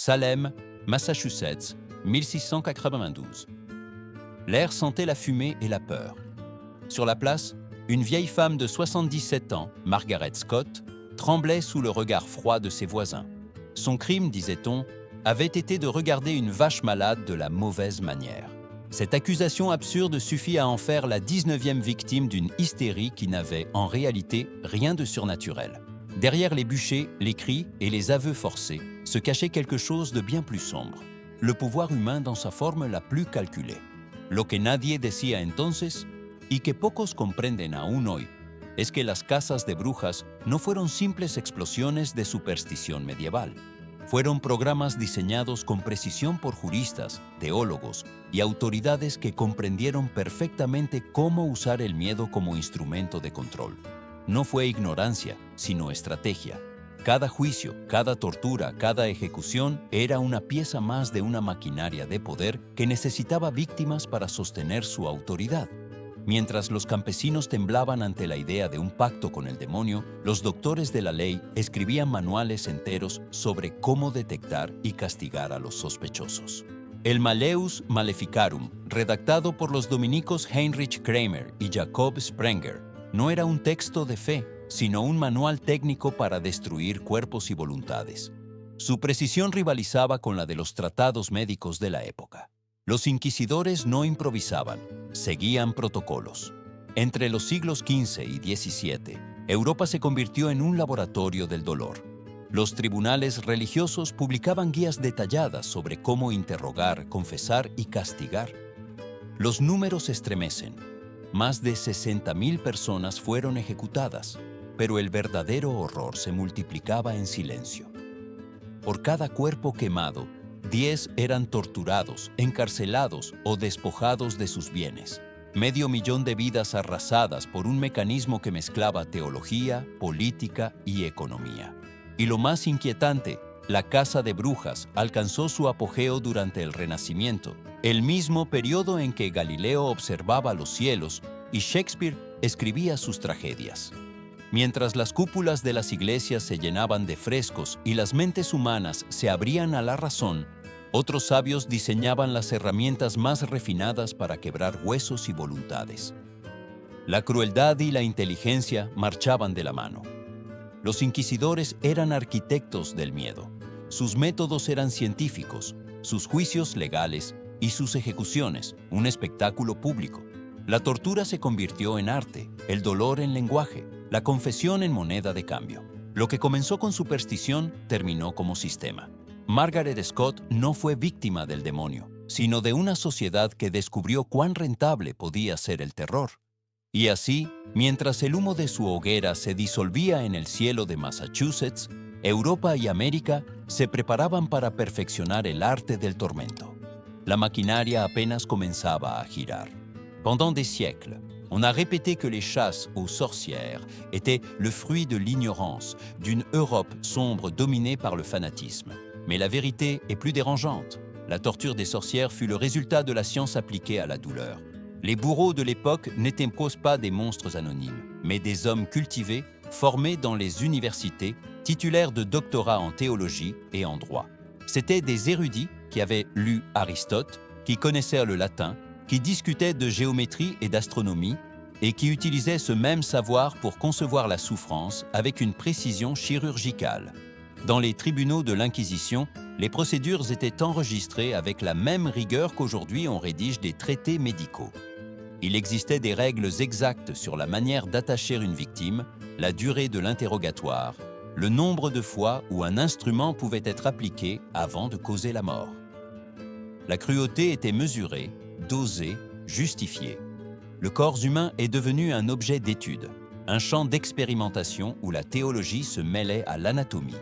Salem, Massachusetts, 1692. L'air sentait la fumée et la peur. Sur la place, une vieille femme de 77 ans, Margaret Scott, tremblait sous le regard froid de ses voisins. Son crime, disait-on, avait été de regarder une vache malade de la mauvaise manière. Cette accusation absurde suffit à en faire la 19e victime d'une hystérie qui n'avait, en réalité, rien de surnaturel. Derrière les bûchers, les cris et les aveux forcés se cachait quelque chose de bien plus sombre. Le pouvoir humain dans sa forme la plus calculée. Lo que nadie decía entonces, y que pocos comprenden aún hoy, es que las casas de brujas no fueron simples explosiones de superstición medieval. Fueron programas diseñados con precisión por juristas, teólogos y autoridades que comprendieron perfectamente cómo usar el miedo como instrumento de control. No fue ignorancia, sino estrategia. Cada juicio, cada tortura, cada ejecución era una pieza más de una maquinaria de poder que necesitaba víctimas para sostener su autoridad. Mientras los campesinos temblaban ante la idea de un pacto con el demonio, los doctores de la ley escribían manuales enteros sobre cómo detectar y castigar a los sospechosos. El Malleus Maleficarum, redactado por los dominicos Heinrich Kramer y Jacob Sprenger, no era un texto de fe, sino un manual técnico para destruir cuerpos y voluntades. Su precisión rivalizaba con la de los tratados médicos de la época. Los inquisidores no improvisaban, seguían protocolos. Entre los siglos XV y XVII, Europa se convirtió en un laboratorio del dolor. Los tribunales religiosos publicaban guías detalladas sobre cómo interrogar, confesar y castigar. Los números estremecen. Más de 60.000 personas fueron ejecutadas, pero el verdadero horror se multiplicaba en silencio. Por cada cuerpo quemado, 10 eran torturados, encarcelados o despojados de sus bienes. 500.000 de vidas arrasadas por un mecanismo que mezclaba teología, política y economía. Y lo más inquietante, la caza de brujas alcanzó su apogeo durante el Renacimiento, el mismo periodo en que Galileo observaba los cielos y Shakespeare escribía sus tragedias. Mientras las cúpulas de las iglesias se llenaban de frescos y las mentes humanas se abrían a la razón, otros sabios diseñaban las herramientas más refinadas para quebrar huesos y voluntades. La crueldad y la inteligencia marchaban de la mano. Los inquisidores eran arquitectos del miedo. Sus métodos eran científicos, sus juicios legales y sus ejecuciones, un espectáculo público. La tortura se convirtió en arte, el dolor en lenguaje, la confesión en moneda de cambio. Lo que comenzó con superstición terminó como sistema. Margaret Scott no fue víctima del demonio, sino de una sociedad que descubrió cuán rentable podía ser el terror. Y así, mientras el humo de su hoguera se disolvía en el cielo de Massachusetts, Europa y América se preparaban para perfeccionar el arte del tormento. La maquinaria apenas comenzaba a girar. Pendant des siècles, on a répété que les chasses aux sorcières étaient le fruit de l'ignorance, d'une Europe sombre dominée par le fanatisme. Mais la vérité est plus dérangeante. La torture des sorcières fut le résultat de la science appliquée à la douleur. Les bourreaux de l'époque n'étaient pas des monstres anonymes, mais des hommes cultivés, formés dans les universités, titulaires de doctorats en théologie et en droit. C'étaient des érudits qui avaient lu Aristote, qui connaissaient le latin, qui discutaient de géométrie et d'astronomie, et qui utilisaient ce même savoir pour concevoir la souffrance avec une précision chirurgicale. Dans les tribunaux de l'Inquisition, les procédures étaient enregistrées avec la même rigueur qu'aujourd'hui on rédige des traités médicaux. Il existait des règles exactes sur la manière d'attacher une victime, la durée de l'interrogatoire, le nombre de fois où un instrument pouvait être appliqué avant de causer la mort. La cruauté était mesurée, dosée, justifiée. Le corps humain est devenu un objet d'étude, un champ d'expérimentation où la théologie se mêlait à l'anatomie.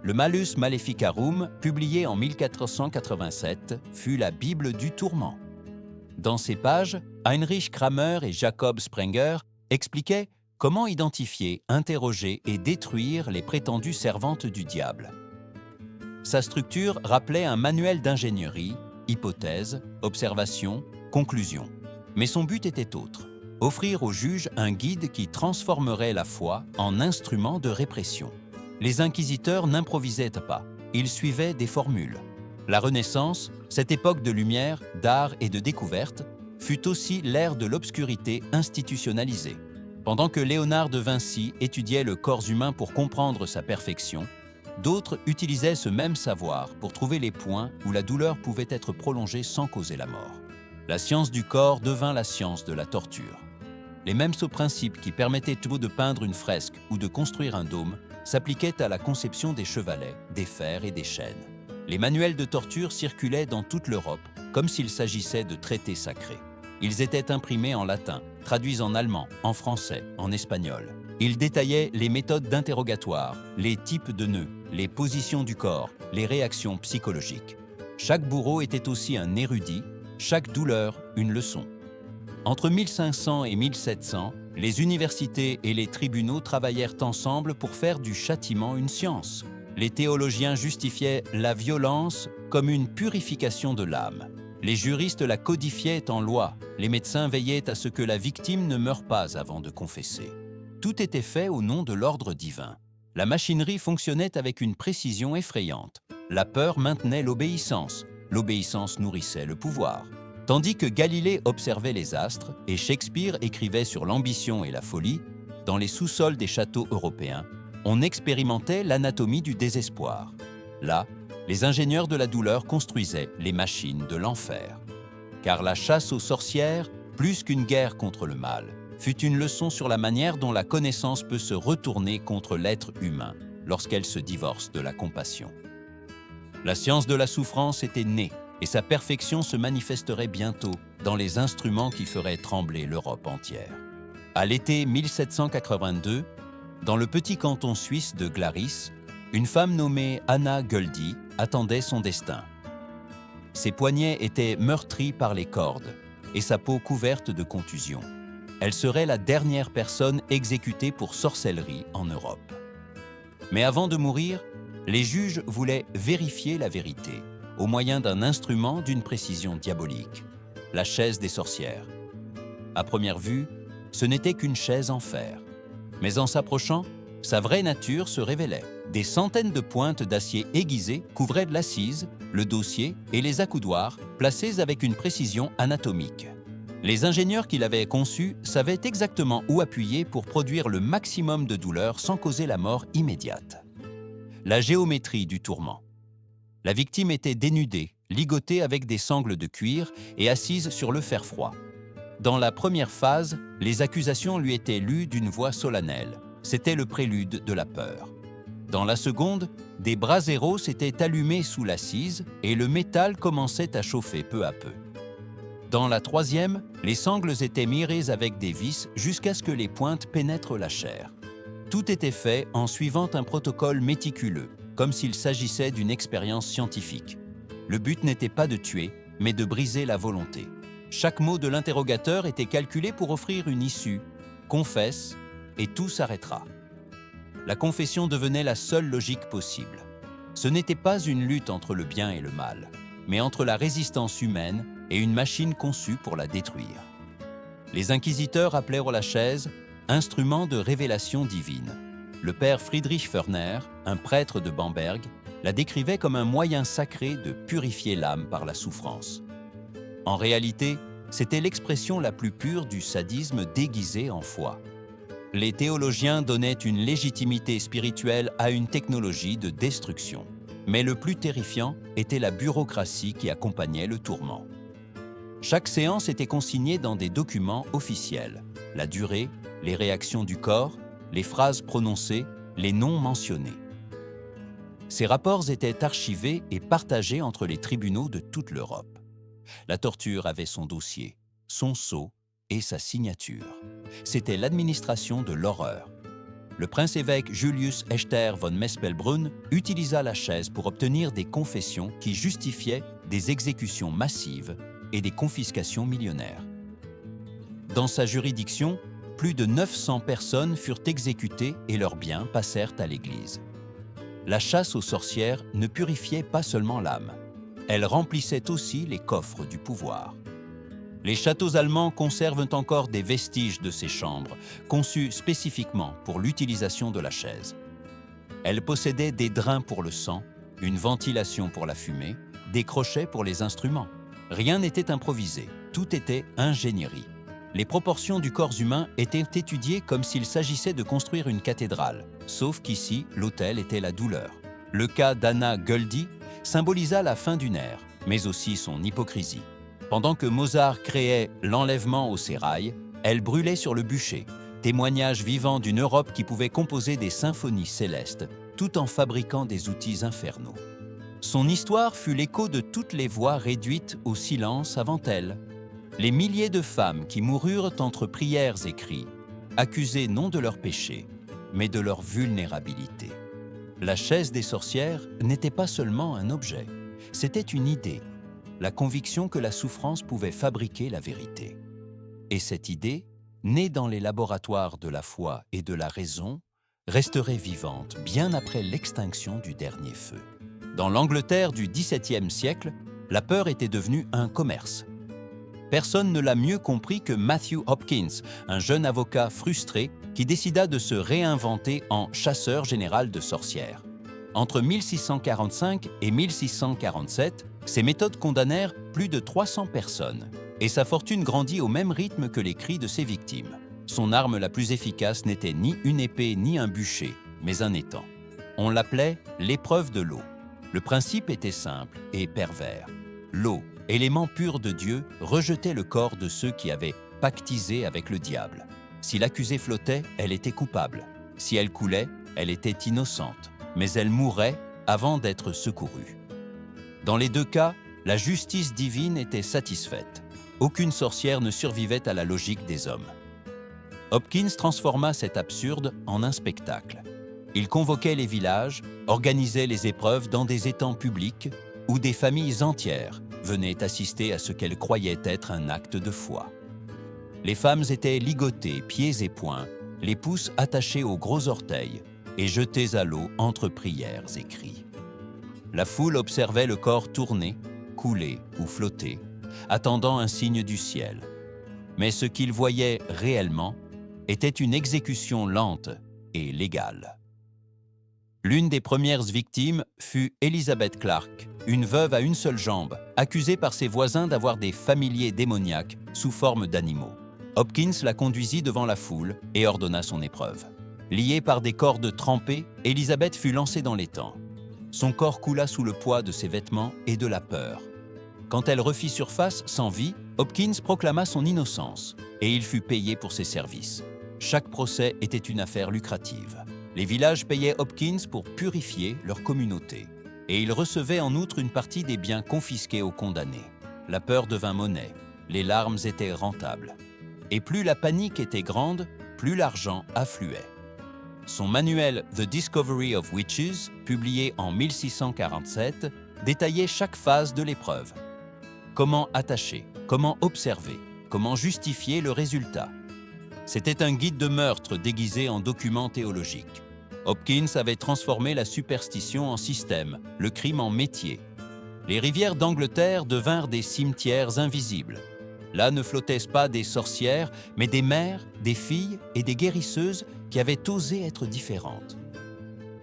Le Malleus Maleficarum, publié en 1487, fut la Bible du tourment. Dans ces pages, Heinrich Kramer et Jacob Sprenger expliquaient comment identifier, interroger et détruire les prétendues servantes du diable. Sa structure rappelait un manuel d'ingénierie, hypothèse, observation, conclusion. Mais son but était autre, offrir au juge un guide qui transformerait la foi en instrument de répression. Les inquisiteurs n'improvisaient pas. il suivait des formules. La Renaissance, cette époque de lumière, d'art et de découverte, fut aussi l'ère de l'obscurité institutionnalisée. Pendant que Léonard de Vinci étudiait le corps humain pour comprendre sa perfection, d'autres utilisaient ce même savoir pour trouver les points où la douleur pouvait être prolongée sans causer la mort. La science du corps devint la science de la torture. Les mêmes principes qui permettaient tôt de peindre une fresque ou de construire un dôme s'appliquaient à la conception des chevalets, des fers et des chaînes. Les manuels de torture circulaient dans toute l'Europe comme s'il s'agissait de traités sacrés. Ils étaient imprimés en latin, traduits en allemand, en français, en espagnol. Ils détaillaient les méthodes d'interrogatoire, les types de nœuds, les positions du corps, les réactions psychologiques. Chaque bourreau était aussi un érudit, chaque douleur une leçon. Entre 1500 et 1700, les universités et les tribunaux travaillèrent ensemble pour faire du châtiment une science. Les théologiens justifiaient la violence comme une purification de l'âme. Les juristes la codifiaient en loi. Les médecins veillaient à ce que la victime ne meure pas avant de confesser. Tout était fait au nom de l'ordre divin. La machinerie fonctionnait avec une précision effrayante. La peur maintenait l'obéissance. L'obéissance nourrissait le pouvoir. Tandis que Galilée observait les astres et Shakespeare écrivait sur l'ambition et la folie, dans les sous-sols des châteaux européens, on expérimentait l'anatomie du désespoir. Là, les ingénieurs de la douleur construisaient les machines de l'enfer. Car la chasse aux sorcières, plus qu'une guerre contre le mal, fut une leçon sur la manière dont la connaissance peut se retourner contre l'être humain lorsqu'elle se divorce de la compassion. La science de la souffrance était née et sa perfection se manifesterait bientôt dans les instruments qui feraient trembler l'Europe entière. À l'été 1782, dans le petit canton suisse de Glaris, une femme nommée Anna Göldi attendait son destin. Ses poignets étaient meurtris par les cordes et sa peau couverte de contusions. Elle serait la dernière personne exécutée pour sorcellerie en Europe. Mais avant de mourir, les juges voulaient vérifier la vérité au moyen d'un instrument d'une précision diabolique, la chaise des sorcières. À première vue, ce n'était qu'une chaise en fer. Mais en s'approchant, sa vraie nature se révélait. Des centaines de pointes d'acier aiguisées couvraient l'assise, le dossier et les accoudoirs, placés avec une précision anatomique. Les ingénieurs qui l'avaient conçu savaient exactement où appuyer pour produire le maximum de douleur sans causer la mort immédiate. La géométrie du tourment. La victime était dénudée, ligotée avec des sangles de cuir et assise sur le fer froid. Dans la première phase, les accusations lui étaient lues d'une voix solennelle. C'était le prélude de la peur. Dans la seconde, des braseros s'étaient allumés sous l'assise et le métal commençait à chauffer peu à peu. Dans la troisième, les sangles étaient mirées avec des vis jusqu'à ce que les pointes pénètrent la chair. Tout était fait en suivant un protocole méticuleux, comme s'il s'agissait d'une expérience scientifique. Le but n'était pas de tuer, mais de briser la volonté. Chaque mot de l'interrogateur était calculé pour offrir une issue. Confesse, et tout s'arrêtera. La confession devenait la seule logique possible. Ce n'était pas une lutte entre le bien et le mal, mais entre la résistance humaine et une machine conçue pour la détruire. Les inquisiteurs appelèrent la chaise « instrument de révélation divine ». Le père Friedrich Förner, un prêtre de Bamberg, la décrivait comme un moyen sacré de purifier l'âme par la souffrance. En réalité, c'était l'expression la plus pure du sadisme déguisé en foi. Les théologiens donnaient une légitimité spirituelle à une technologie de destruction. Mais le plus terrifiant était la bureaucratie qui accompagnait le tourment. Chaque séance était consignée dans des documents officiels. La durée, les réactions du corps, les phrases prononcées, les noms mentionnés. Ces rapports étaient archivés et partagés entre les tribunaux de toute l'Europe. La torture avait son dossier, son sceau et sa signature. C'était l'administration de l'horreur. Le prince-évêque Julius Echter von Mespelbrunn utilisa la chaise pour obtenir des confessions qui justifiaient des exécutions massives et des confiscations millionnaires. Dans sa juridiction, plus de 900 personnes furent exécutées et leurs biens passèrent à l'Église. La chasse aux sorcières ne purifiait pas seulement l'âme, elle remplissait aussi les coffres du pouvoir. Les châteaux allemands conservent encore des vestiges de ces chambres, conçues spécifiquement pour l'utilisation de la chaise. Elles possédaient des drains pour le sang, une ventilation pour la fumée, des crochets pour les instruments. Rien n'était improvisé, tout était ingénierie. Les proportions du corps humain étaient étudiées comme s'il s'agissait de construire une cathédrale, sauf qu'ici, l'autel était la douleur. Le cas d'Anna Göldi symbolisa la fin d'une ère, mais aussi son hypocrisie. Pendant que Mozart créait l'enlèvement au sérail, elle brûlait sur le bûcher, témoignage vivant d'une Europe qui pouvait composer des symphonies célestes tout en fabriquant des outils infernaux. Son histoire fut l'écho de toutes les voix réduites au silence avant elle. Les milliers de femmes qui moururent entre prières et cris, accusées non de leur péché, mais de leur vulnérabilité. La chaise des sorcières n'était pas seulement un objet, c'était une idée, la conviction que la souffrance pouvait fabriquer la vérité. Et cette idée, née dans les laboratoires de la foi et de la raison, resterait vivante bien après l'extinction du dernier feu. Dans l'Angleterre du XVIIe siècle, la peur était devenue un commerce. Personne ne l'a mieux compris que Matthew Hopkins, un jeune avocat frustré qui décida de se réinventer en chasseur général de sorcières. Entre 1645 et 1647, ses méthodes condamnèrent plus de 300 personnes, et sa fortune grandit au même rythme que les cris de ses victimes. Son arme la plus efficace n'était ni une épée ni un bûcher, mais un étang. On l'appelait l'épreuve de l'eau. Le principe était simple et pervers. L'eau, élément pur de Dieu, rejetait le corps de ceux qui avaient pactisé avec le diable. Si l'accusée flottait, elle était coupable. Si elle coulait, elle était innocente. Mais elle mourait avant d'être secourue. Dans les deux cas, la justice divine était satisfaite. Aucune sorcière ne survivait à la logique des hommes. Hopkins transforma cet absurde en un spectacle. Il convoquait les villages, organisait les épreuves dans des étangs publics où des familles entières venaient assister à ce qu'elles croyaient être un acte de foi. Les femmes étaient ligotées, pieds et poings, les pouces attachés aux gros orteils et jetées à l'eau entre prières et cris. La foule observait le corps tourner, couler ou flotter, attendant un signe du ciel. Mais ce qu'ils voyaient réellement était une exécution lente et légale. L'une des premières victimes fut Elizabeth Clark, une veuve à une seule jambe, accusée par ses voisins d'avoir des familiers démoniaques sous forme d'animaux. Hopkins la conduisit devant la foule et ordonna son épreuve. Liée par des cordes trempées, Elizabeth fut lancée dans l'étang. Son corps coula sous le poids de ses vêtements et de la peur. Quand elle refit surface sans vie, Hopkins proclama son innocence et il fut payé pour ses services. Chaque procès était une affaire lucrative. Les villages payaient Hopkins pour purifier leur communauté et il recevait en outre une partie des biens confisqués aux condamnés. La peur devint monnaie, les larmes étaient rentables. Et plus la panique était grande, plus l'argent affluait. Son manuel The Discovery of Witches, publié en 1647, détaillait chaque phase de l'épreuve. Comment attacher, comment observer, comment justifier le résultat. C'était un guide de meurtre déguisé en document théologique. Hopkins avait transformé la superstition en système, le crime en métier. Les rivières d'Angleterre devinrent des cimetières invisibles. Là ne flottaient pas des sorcières, mais des mères, des filles et des guérisseuses qui avaient osé être différentes.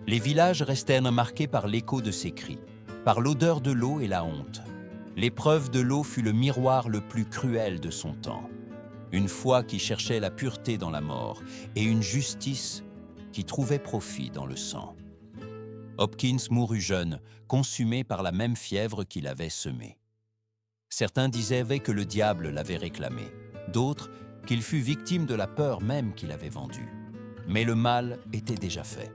Les villages restèrent marqués par l'écho de ces cris, par l'odeur de l'eau et la honte. L'épreuve de l'eau fut le miroir le plus cruel de son temps. Une foi qui cherchait la pureté dans la mort et une justice qui trouvait profit dans le sang. Hopkins mourut jeune, consumé par la même fièvre qu'il avait semée. Certains disaient que le diable l'avait réclamé, d'autres qu'il fut victime de la peur même qu'il avait vendue. Mais le mal était déjà fait.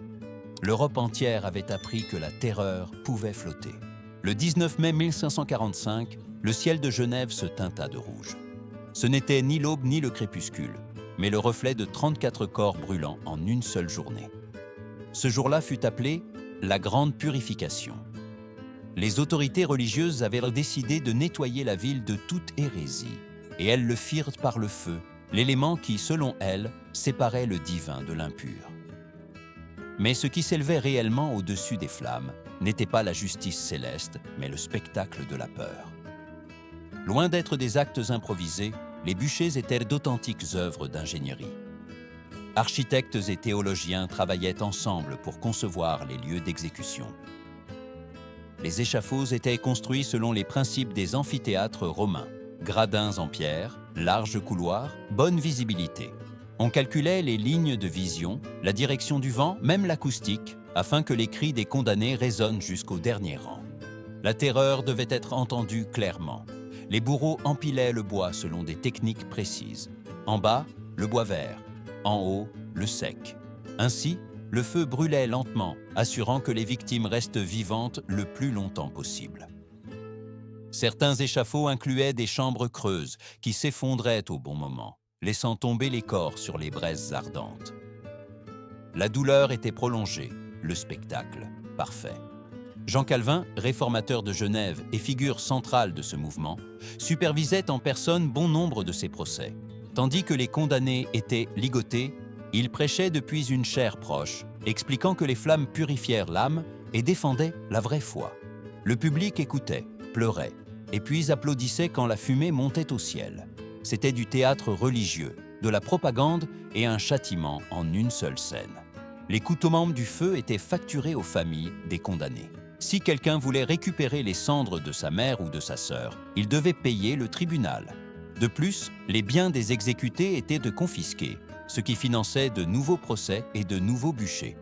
L'Europe entière avait appris que la terreur pouvait flotter. Le 19 mai 1545, le ciel de Genève se teinta de rouge. Ce n'était ni l'aube ni le crépuscule, mais le reflet de 34 corps brûlants en une seule journée. Ce jour-là fut appelé la Grande Purification. Les autorités religieuses avaient décidé de nettoyer la ville de toute hérésie, et elles le firent par le feu, l'élément qui, selon elles, séparait le divin de l'impur. Mais ce qui s'élevait réellement au-dessus des flammes n'était pas la justice céleste, mais le spectacle de la peur. Loin d'être des actes improvisés, les bûchers étaient d'authentiques œuvres d'ingénierie. Architectes et théologiens travaillaient ensemble pour concevoir les lieux d'exécution. Les échafauds étaient construits selon les principes des amphithéâtres romains. Gradins en pierre, larges couloirs, bonne visibilité. On calculait les lignes de vision, la direction du vent, même l'acoustique, afin que les cris des condamnés résonnent jusqu'au dernier rang. La terreur devait être entendue clairement. Les bourreaux empilaient le bois selon des techniques précises. En bas, le bois vert. En haut, le sec. Ainsi, le feu brûlait lentement, assurant que les victimes restent vivantes le plus longtemps possible. Certains échafauds incluaient des chambres creuses qui s'effondraient au bon moment, laissant tomber les corps sur les braises ardentes. La douleur était prolongée, le spectacle parfait. Jean Calvin, réformateur de Genève et figure centrale de ce mouvement, supervisait en personne bon nombre de ces procès. Tandis que les condamnés étaient ligotés, il prêchait depuis une chaire proche, expliquant que les flammes purifièrent l'âme et défendaient la vraie foi. Le public écoutait, pleurait, et puis applaudissait quand la fumée montait au ciel. C'était du théâtre religieux, de la propagande et un châtiment en une seule scène. Les couteaux-membres du feu étaient facturés aux familles des condamnés. Si quelqu'un voulait récupérer les cendres de sa mère ou de sa sœur, il devait payer le tribunal. De plus, les biens des exécutés étaient confisqués, ce qui finançait de nouveaux procès et de nouveaux bûchers.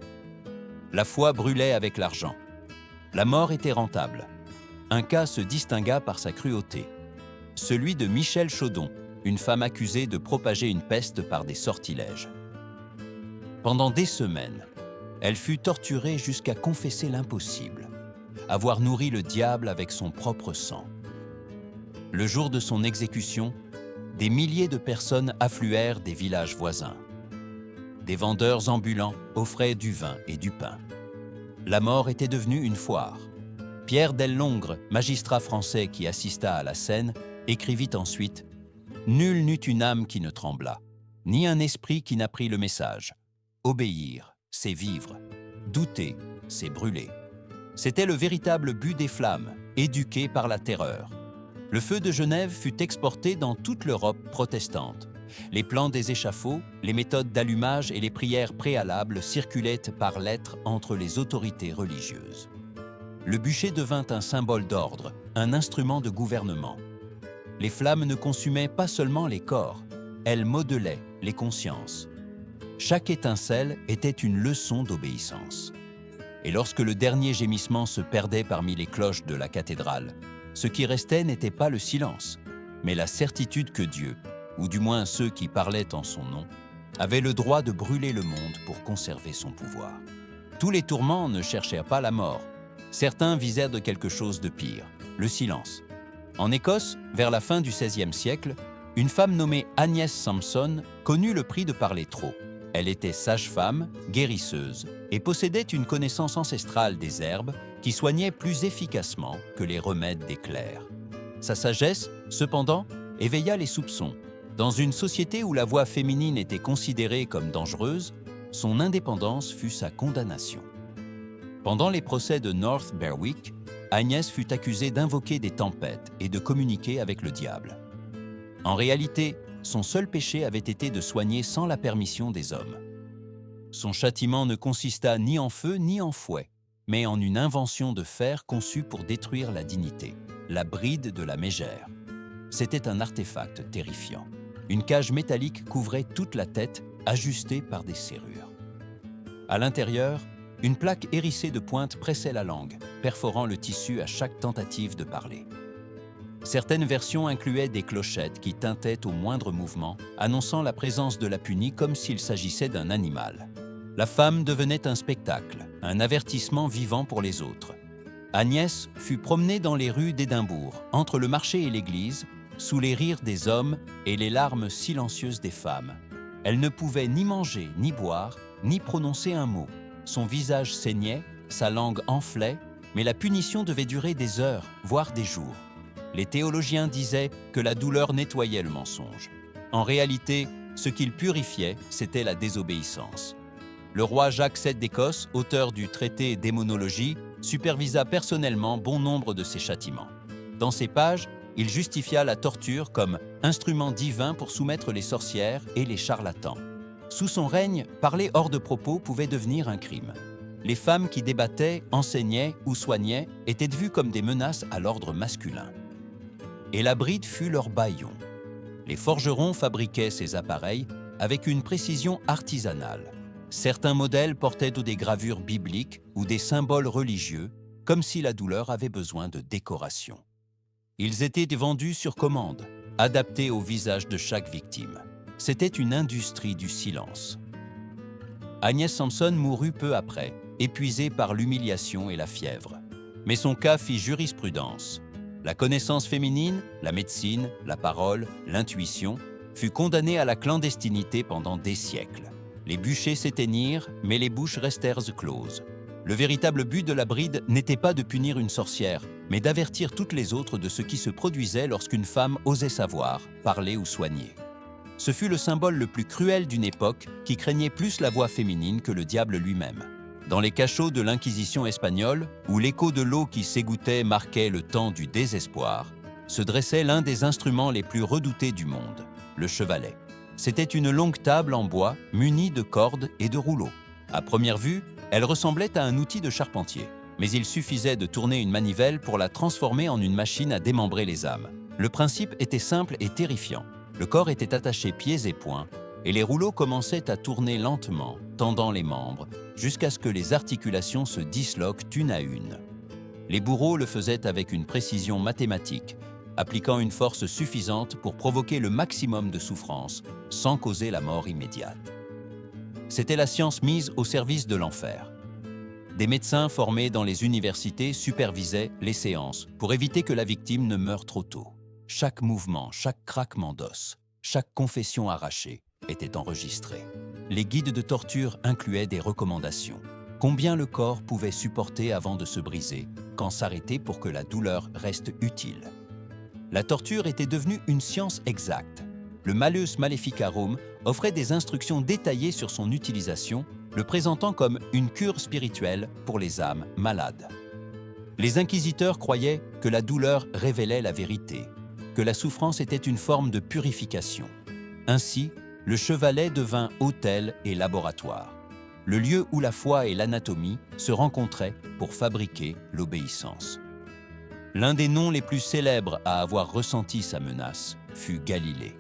La foi brûlait avec l'argent. La mort était rentable. Un cas se distingua par sa cruauté. Celui de Michel Chaudon, une femme accusée de propager une peste par des sortilèges. Pendant des semaines, elle fut torturée jusqu'à confesser l'impossible, avoir nourri le diable avec son propre sang. Le jour de son exécution, des milliers de personnes affluèrent des villages voisins. Des vendeurs ambulants offraient du vin et du pain. La mort était devenue une foire. Pierre Dell'Ongre, magistrat français qui assista à la scène, écrivit ensuite « Nul n'eut une âme qui ne trembla, ni un esprit qui n'apprit le message. Obéir, c'est vivre. Douter, c'est brûler. » C'était le véritable but des flammes, éduquées par la terreur. Le feu de Genève fut exporté dans toute l'Europe protestante. Les plans des échafauds, les méthodes d'allumage et les prières préalables circulaient par lettres entre les autorités religieuses. Le bûcher devint un symbole d'ordre, un instrument de gouvernement. Les flammes ne consumaient pas seulement les corps, elles modelaient les consciences. Chaque étincelle était une leçon d'obéissance. Et lorsque le dernier gémissement se perdait parmi les cloches de la cathédrale, ce qui restait n'était pas le silence, mais la certitude que Dieu, ou du moins ceux qui parlaient en son nom, avaient le droit de brûler le monde pour conserver son pouvoir. Tous les tourments ne cherchèrent pas la mort. Certains visèrent de quelque chose de pire, le silence. En Écosse, vers la fin du XVIe siècle, une femme nommée Agnès Sampson connut le prix de parler trop. Elle était sage-femme, guérisseuse, et possédait une connaissance ancestrale des herbes qui soignaient plus efficacement que les remèdes des clercs. Sa sagesse, cependant, éveilla les soupçons. Dans une société où la voix féminine était considérée comme dangereuse, son indépendance fut sa condamnation. Pendant les procès de North Berwick, Agnès fut accusée d'invoquer des tempêtes et de communiquer avec le diable. En réalité, son seul péché avait été de soigner sans la permission des hommes. Son châtiment ne consista ni en feu ni en fouet, mais en une invention de fer conçue pour détruire la dignité, la bride de la mégère. C'était un artefact terrifiant. Une cage métallique couvrait toute la tête, ajustée par des serrures. À l'intérieur, une plaque hérissée de pointes pressait la langue, perforant le tissu à chaque tentative de parler. Certaines versions incluaient des clochettes qui tintaient au moindre mouvement, annonçant la présence de la punie comme s'il s'agissait d'un animal. La femme devenait un spectacle, un avertissement vivant pour les autres. Agnès fut promenée dans les rues d'Édimbourg, entre le marché et l'église, sous les rires des hommes et les larmes silencieuses des femmes. Elle ne pouvait ni manger, ni boire, ni prononcer un mot. Son visage saignait, sa langue enflait, mais la punition devait durer des heures, voire des jours. Les théologiens disaient que la douleur nettoyait le mensonge. En réalité, ce qu'il purifiait, c'était la désobéissance. Le roi Jacques VII d'Écosse, auteur du traité Démonologie, supervisa personnellement bon nombre de ces châtiments. Dans ces pages, il justifia la torture comme instrument divin pour soumettre les sorcières et les charlatans. Sous son règne, parler hors de propos pouvait devenir un crime. les femmes qui débattaient, enseignaient ou soignaient étaient vues comme des menaces à l'ordre masculin. Et la bride fut leur bâillon. Les forgerons fabriquaient ces appareils avec une précision artisanale. Certains modèles portaient des gravures bibliques ou des symboles religieux, comme si la douleur avait besoin de décoration. Ils étaient vendus sur commande, adaptés au visage de chaque victime. C'était une industrie du silence. Agnès Samson mourut peu après, épuisée par l'humiliation et la fièvre. Mais son cas fit jurisprudence. La connaissance féminine, la médecine, la parole, l'intuition, fut condamnée à la clandestinité pendant des siècles. Les bûchers s'éteignirent, mais les bouches restèrent closes. Le véritable but de la bride n'était pas de punir une sorcière, mais d'avertir toutes les autres de ce qui se produisait lorsqu'une femme osait savoir, parler ou soigner. Ce fut le symbole le plus cruel d'une époque qui craignait plus la voix féminine que le diable lui-même. Dans les cachots de l'Inquisition espagnole, où l'écho de l'eau qui s'égouttait marquait le temps du désespoir, se dressait l'un des instruments les plus redoutés du monde, le chevalet. C'était une longue table en bois munie de cordes et de rouleaux. À première vue, elle ressemblait à un outil de charpentier, mais il suffisait de tourner une manivelle pour la transformer en une machine à démembrer les âmes. Le principe était simple et terrifiant. Le corps était attaché pieds et poings, et les rouleaux commençaient à tourner lentement, tendant les membres, jusqu'à ce que les articulations se disloquent une à une. Les bourreaux le faisaient avec une précision mathématique, appliquant une force suffisante pour provoquer le maximum de souffrance, sans causer la mort immédiate. C'était la science mise au service de l'enfer. Des médecins formés dans les universités supervisaient les séances pour éviter que la victime ne meure trop tôt. Chaque mouvement, chaque craquement d'os, chaque confession arrachée était enregistré. Les guides de torture incluaient des recommandations. Combien le corps pouvait supporter avant de se briser, quand s'arrêter pour que la douleur reste utile. La torture était devenue une science exacte. Le Malleus Maleficarum offrait des instructions détaillées sur son utilisation, le présentant comme une cure spirituelle pour les âmes malades. Les inquisiteurs croyaient que la douleur révélait la vérité, que la souffrance était une forme de purification. Ainsi, le chevalet devint autel et laboratoire, le lieu où la foi et l'anatomie se rencontraient pour fabriquer l'obéissance. L'un des noms les plus célèbres à avoir ressenti sa menace fut Galilée.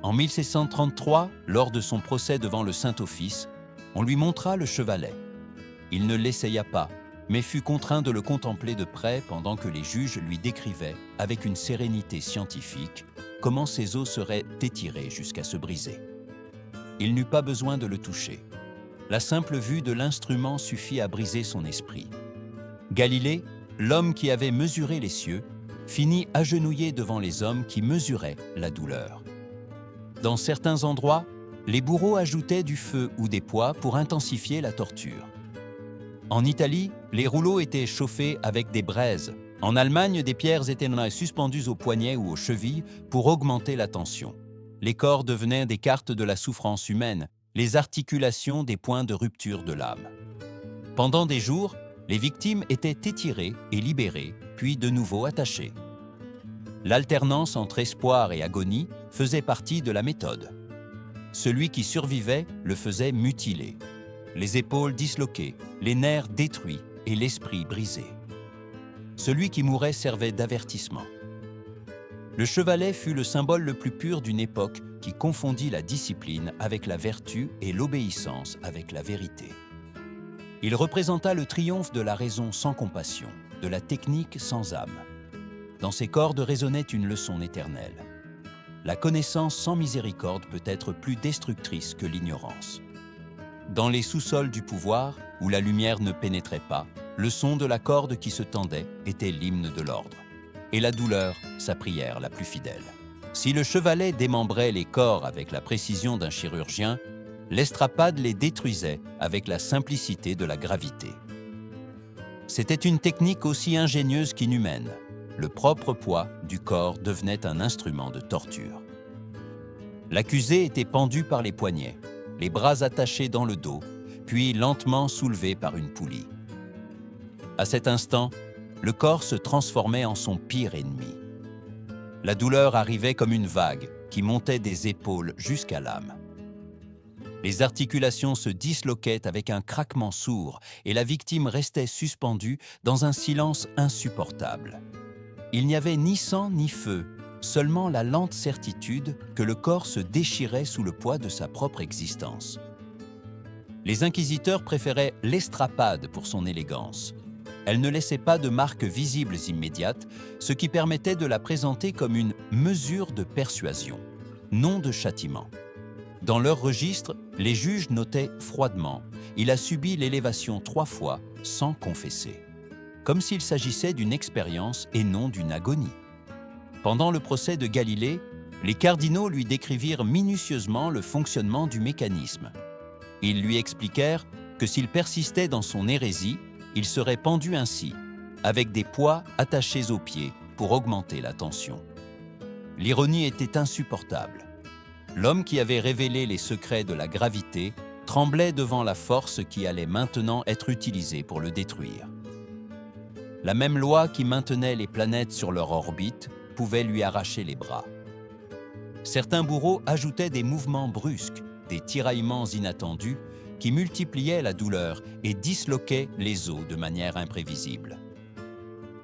En 1633, lors de son procès devant le Saint-Office, on lui montra le chevalet. Il ne l'essaya pas, mais fut contraint de le contempler de près pendant que les juges lui décrivaient, avec une sérénité scientifique, comment ses os seraient étirés jusqu'à se briser. Il n'eut pas besoin de le toucher. La simple vue de l'instrument suffit à briser son esprit. Galilée, l'homme qui avait mesuré les cieux, finit agenouillé devant les hommes qui mesuraient la douleur. Dans certains endroits, les bourreaux ajoutaient du feu ou des poids pour intensifier la torture. En Italie, les rouleaux étaient chauffés avec des braises. En Allemagne, des pierres étaient suspendues aux poignets ou aux chevilles pour augmenter la tension. Les corps devenaient des cartes de la souffrance humaine, les articulations des points de rupture de l'âme. Pendant des jours, les victimes étaient étirées et libérées, puis de nouveau attachées. L'alternance entre espoir et agonie faisait partie de la méthode. Celui qui survivait le faisait mutiler, les épaules disloquées, les nerfs détruits et l'esprit brisé. Celui qui mourait servait d'avertissement. Le chevalet fut le symbole le plus pur d'une époque qui confondit la discipline avec la vertu et l'obéissance avec la vérité. Il représenta le triomphe de la raison sans compassion, de la technique sans âme. Dans ses cordes résonnait une leçon éternelle. La connaissance sans miséricorde peut être plus destructrice que l'ignorance. Dans les sous-sols du pouvoir, où la lumière ne pénétrait pas, le son de la corde qui se tendait était l'hymne de l'ordre, et la douleur, sa prière la plus fidèle. Si le chevalet démembrait les corps avec la précision d'un chirurgien, l'estrapade les détruisait avec la simplicité de la gravité. C'était une technique aussi ingénieuse qu'inhumaine. Le propre poids du corps devenait un instrument de torture. L'accusé était pendu par les poignets, les bras attachés dans le dos, puis lentement soulevé par une poulie. À cet instant, le corps se transformait en son pire ennemi. La douleur arrivait comme une vague qui montait des épaules jusqu'à l'âme. Les articulations se disloquaient avec un craquement sourd et la victime restait suspendue dans un silence insupportable. Il n'y avait ni sang ni feu, seulement la lente certitude que le corps se déchirait sous le poids de sa propre existence. Les inquisiteurs préféraient l'estrapade pour son élégance. Elle ne laissait pas de marques visibles immédiates, ce qui permettait de la présenter comme une mesure de persuasion, non de châtiment. Dans leur registre, les juges notaient froidement « Il a subi l'élévation 3 fois sans confesser », comme s'il s'agissait d'une expérience et non d'une agonie. Pendant le procès de Galilée, les cardinaux lui décrivirent minutieusement le fonctionnement du mécanisme. Ils lui expliquèrent que s'il persistait dans son hérésie, il serait pendu ainsi, avec des poids attachés aux pieds pour augmenter la tension. L'ironie était insupportable. L'homme qui avait révélé les secrets de la gravité tremblait devant la force qui allait maintenant être utilisée pour le détruire. La même loi qui maintenait les planètes sur leur orbite pouvait lui arracher les bras. Certains bourreaux ajoutaient des mouvements brusques, des tiraillements inattendus qui multipliaient la douleur et disloquaient les os de manière imprévisible.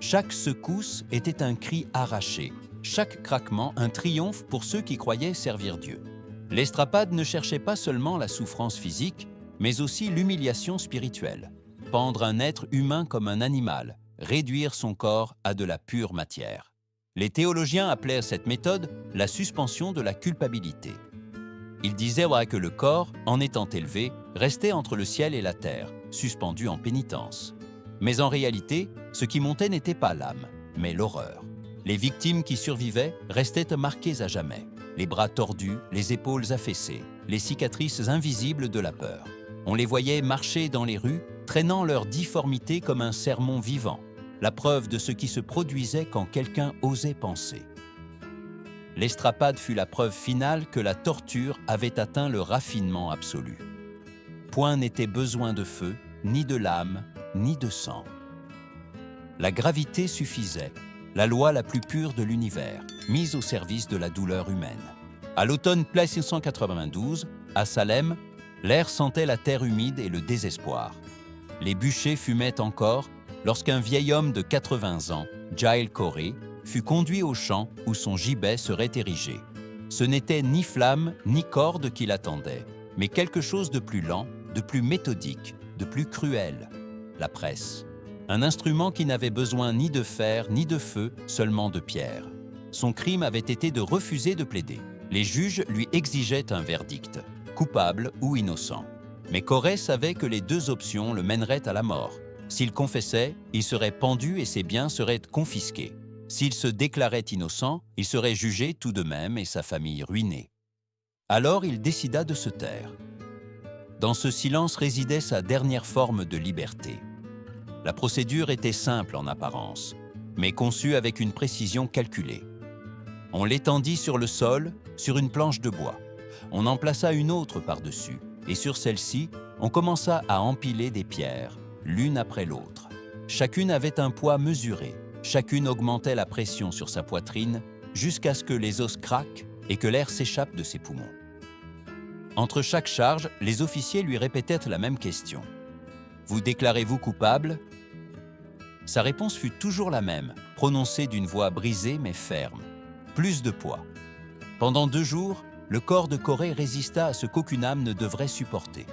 Chaque secousse était un cri arraché, chaque craquement un triomphe pour ceux qui croyaient servir Dieu. L'estrapade ne cherchait pas seulement la souffrance physique, mais aussi l'humiliation spirituelle. Pendre un être humain comme un animal, réduire son corps à de la pure matière. Les théologiens appelaient cette méthode la suspension de la culpabilité. Ils disaient que le corps, en étant élevé, restait entre le ciel et la terre, suspendu en pénitence. Mais en réalité, ce qui montait n'était pas l'âme, mais l'horreur. Les victimes qui survivaient restaient marquées à jamais, les bras tordus, les épaules affaissées, les cicatrices invisibles de la peur. On les voyait marcher dans les rues, traînant leur difformité comme un sermon vivant, la preuve de ce qui se produisait quand quelqu'un osait penser. L'estrapade fut la preuve finale que la torture avait atteint le raffinement absolu. Point n'était besoin de feu, ni de lame, ni de sang. La gravité suffisait, la loi la plus pure de l'univers, mise au service de la douleur humaine. À l'automne 1692, à Salem, l'air sentait la terre humide et le désespoir. Les bûchers fumaient encore lorsqu'un vieil homme de 80 ans, Giles Corey, fut conduit au champ où son gibet serait érigé. Ce n'était ni flamme ni corde qui l'attendait, mais quelque chose de plus lent, de plus méthodique, de plus cruel, la presse. Un instrument qui n'avait besoin ni de fer ni de feu, seulement de pierre. Son crime avait été de refuser de plaider. Les juges lui exigeaient un verdict, coupable ou innocent. Mais Corey savait que les deux options le mèneraient à la mort. S'il confessait, il serait pendu et ses biens seraient confisqués. S'il se déclarait innocent, il serait jugé tout de même et sa famille ruinée. Alors il décida de se taire. Dans ce silence résidait sa dernière forme de liberté. La procédure était simple en apparence, mais conçue avec une précision calculée. On l'étendit sur le sol, sur une planche de bois. On en plaça une autre par-dessus, et sur celle-ci, on commença à empiler des pierres, l'une après l'autre. Chacune avait un poids mesuré, chacune augmentait la pression sur sa poitrine jusqu'à ce que les os craquent et que l'air s'échappe de ses poumons. Entre chaque charge, les officiers lui répétèrent la même question. « Vous déclarez-vous coupable ?» Sa réponse fut toujours la même, prononcée d'une voix brisée mais ferme. Plus de poids. Pendant 2 jours, le corps de Corey résista à ce qu'aucune âme ne devrait supporter.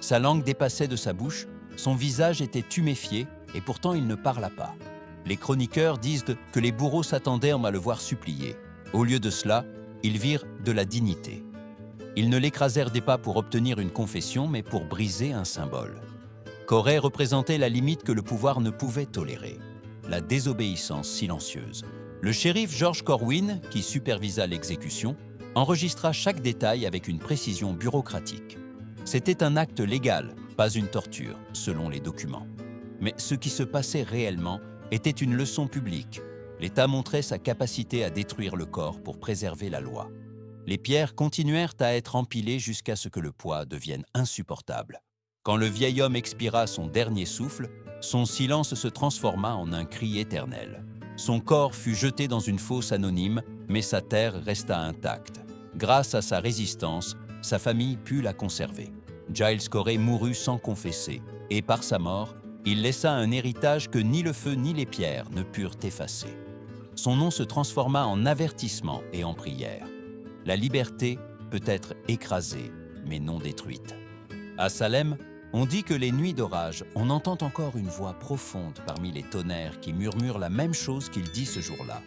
Sa langue dépassait de sa bouche, son visage était tuméfié et pourtant il ne parla pas. Les chroniqueurs disent que les bourreaux s'attendaient à le voir supplier. Au lieu de cela, ils virent de la dignité. Ils ne l'écrasèrent pas pour obtenir une confession, mais pour briser un symbole. Corey représentait la limite que le pouvoir ne pouvait tolérer, la désobéissance silencieuse. Le shérif George Corwin, qui supervisa l'exécution, enregistra chaque détail avec une précision bureaucratique. C'était un acte légal, pas une torture, selon les documents. Mais ce qui se passait réellement était une leçon publique. L'État montrait sa capacité à détruire le corps pour préserver la loi. Les pierres continuèrent à être empilées jusqu'à ce que le poids devienne insupportable. Quand le vieil homme expira son dernier souffle, son silence se transforma en un cri éternel. Son corps fut jeté dans une fosse anonyme, mais sa terre resta intacte. Grâce à sa résistance, sa famille put la conserver. Giles Corey mourut sans confesser, et par sa mort, il laissa un héritage que ni le feu ni les pierres ne purent effacer. Son nom se transforma en avertissement et en prière. La liberté peut être écrasée, mais non détruite. À Salem, on dit que les nuits d'orage, on entend encore une voix profonde parmi les tonnerres qui murmure la même chose qu'il dit ce jour-là.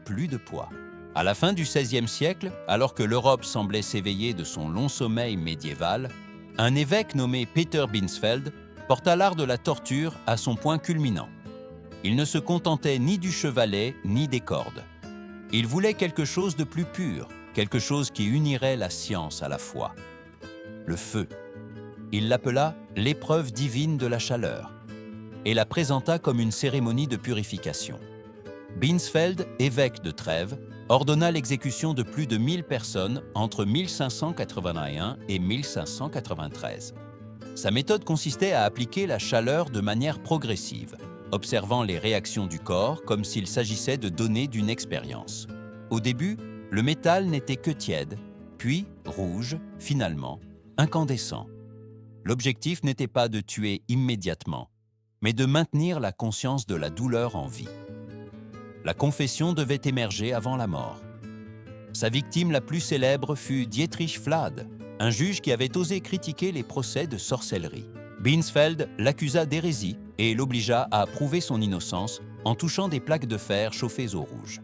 Plus de poids. À la fin du XVIe siècle, alors que l'Europe semblait s'éveiller de son long sommeil médiéval, un évêque nommé Peter Binsfeld porta l'art de la torture à son point culminant. Il ne se contentait ni du chevalet ni des cordes. Il voulait quelque chose de plus pur, quelque chose qui unirait la science à la foi. Le feu. Il l'appela l'épreuve divine de la chaleur et la présenta comme une cérémonie de purification. Binsfeld, évêque de Trèves, ordonna l'exécution de plus de 1000 personnes entre 1581 et 1593. Sa méthode consistait à appliquer la chaleur de manière progressive, observant les réactions du corps comme s'il s'agissait de données d'une expérience. Au début, le métal n'était que tiède, puis rouge, finalement, incandescent. L'objectif n'était pas de tuer immédiatement, mais de maintenir la conscience de la douleur en vie. La confession devait émerger avant la mort. Sa victime la plus célèbre fut Dietrich Flade, un juge qui avait osé critiquer les procès de sorcellerie. Binsfeld l'accusa d'hérésie et l'obligea à prouver son innocence en touchant des plaques de fer chauffées au rouge.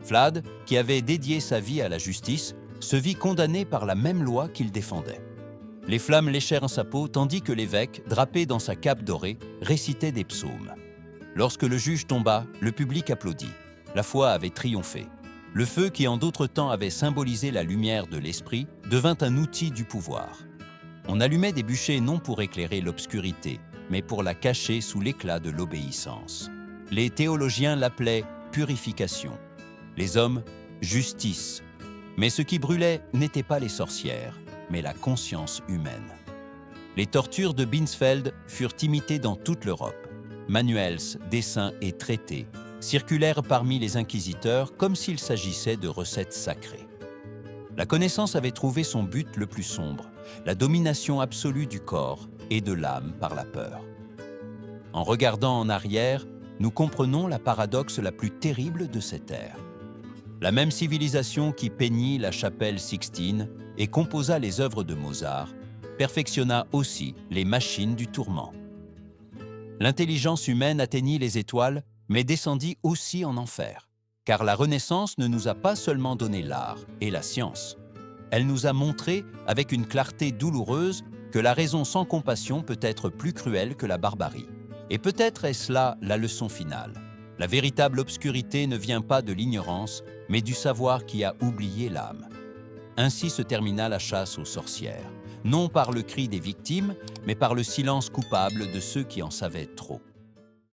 Flade, qui avait dédié sa vie à la justice, se vit condamné par la même loi qu'il défendait. Les flammes léchèrent sa peau tandis que l'évêque, drapé dans sa cape dorée, récitait des psaumes. Lorsque le juge tomba, le public applaudit. La foi avait triomphé. Le feu qui en d'autres temps avait symbolisé la lumière de l'esprit devint un outil du pouvoir. On allumait des bûchers non pour éclairer l'obscurité, mais pour la cacher sous l'éclat de l'obéissance. Les théologiens l'appelaient purification. Les hommes, justice. Mais ce qui brûlait n'était pas les sorcières, mais la conscience humaine. Les tortures de Binsfeld furent imitées dans toute l'Europe. Manuels, dessins et traités circulèrent parmi les inquisiteurs comme s'il s'agissait de recettes sacrées. La connaissance avait trouvé son but le plus sombre, la domination absolue du corps et de l'âme par la peur. En regardant en arrière, nous comprenons la paradoxe la plus terrible de cette ère. La même civilisation qui peignit la chapelle Sixtine et composa les œuvres de Mozart, perfectionna aussi les machines du tourment. L'intelligence humaine atteignit les étoiles, mais descendit aussi en enfer. Car la Renaissance ne nous a pas seulement donné l'art et la science. Elle nous a montré, avec une clarté douloureuse, que la raison sans compassion peut être plus cruelle que la barbarie. Et peut-être est-ce là la leçon finale. La véritable obscurité ne vient pas de l'ignorance, mais du savoir qui a oublié l'âme. Ainsi se termina la chasse aux sorcières, non par le cri des victimes, mais par le silence coupable de ceux qui en savaient trop.